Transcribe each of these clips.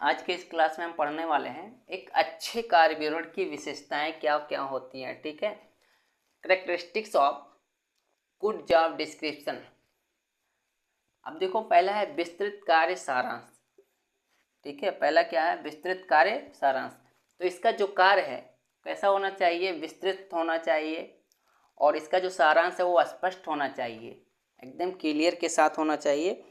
आज के इस क्लास में हम पढ़ने वाले हैं एक अच्छे कार्य विवरण की विशेषताएं क्या क्या होती हैं। ठीक है, characteristics of good job description. अब देखो, पहला है विस्तृत कार्य सारांश। ठीक है, पहला क्या है? विस्तृत कार्य सारांश। तो इसका जो कार्य है कैसा होना चाहिए? विस्तृत होना चाहिए, और इसका जो सारांश है वो स्पष्ट होना चाहिए, एकदम क्लियर के साथ होना चाहिए।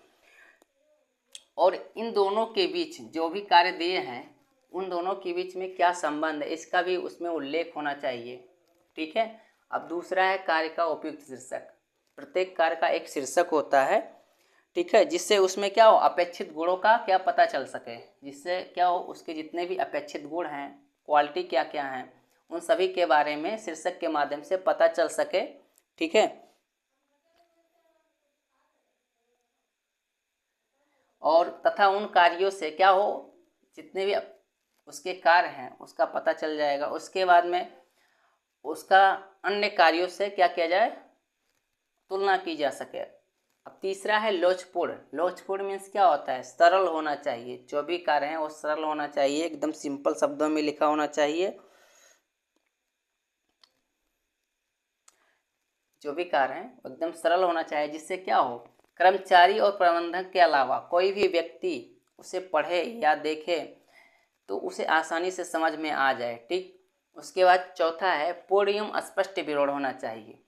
और इन दोनों के बीच जो भी कार्य दिए हैं उन दोनों के बीच में क्या संबंध है इसका भी उसमें उल्लेख होना चाहिए। ठीक है। अब दूसरा है कार्य का उपयुक्त शीर्षक। प्रत्येक कार्य का एक शीर्षक होता है, ठीक है, जिससे उसमें क्या हो, अपेक्षित गुणों का क्या पता चल सके, जिससे क्या हो, उसके जितने भी अपेक्षित गुण हैं, क्वालिटी क्या क्या हैं, उन सभी के बारे में शीर्षक के माध्यम से पता चल सके। ठीक है। और तथा उन कार्यों से क्या हो, जितने भी उसके कार्य हैं उसका पता चल जाएगा। उसके बाद में उसका अन्य कार्यों से क्या किया जाए, तुलना की जा सके। अब तीसरा है लोचपूर्ण। लोचपूर्ण मीन्स क्या होता है? सरल होना चाहिए। जो भी कार्य है वो सरल होना चाहिए, एकदम सिंपल शब्दों में लिखा होना चाहिए। जो भी कार्य है एकदम सरल होना चाहिए, जिससे क्या हो, कर्मचारी और प्रबंधक के अलावा कोई भी व्यक्ति उसे पढ़े या देखे तो उसे आसानी से समझ में आ जाए। ठीक। उसके बाद चौथा है पूर्ण एवं स्पष्ट विवरण होना चाहिए।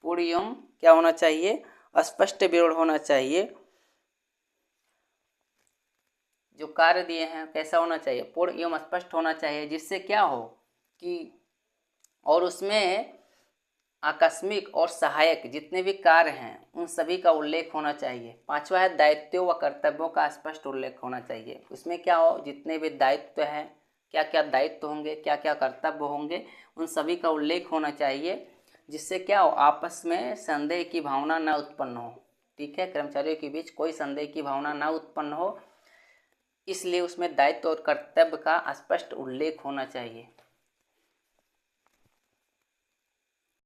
पूर्ण एवं क्या होना चाहिए? स्पष्ट विवरण होना चाहिए। जो कार्य दिए हैं कैसा होना चाहिए? पूर्ण एवं स्पष्ट होना चाहिए, जिससे क्या हो कि और उसमें आकस्मिक और सहायक जितने भी कार्य हैं उन सभी का उल्लेख होना चाहिए। पांचवा है दायित्वों व कर्तव्यों का स्पष्ट उल्लेख होना चाहिए। उसमें क्या हो, जितने भी दायित्व हैं, क्या क्या दायित्व होंगे, क्या क्या कर्तव्य होंगे, उन सभी का उल्लेख होना चाहिए, जिससे क्या हो, आपस में संदेह की भावना न उत्पन्न हो। ठीक है, कर्मचारियों के बीच कोई संदेह की भावना न उत्पन्न हो, इसलिए उसमें दायित्व और कर्तव्य का स्पष्ट उल्लेख होना चाहिए।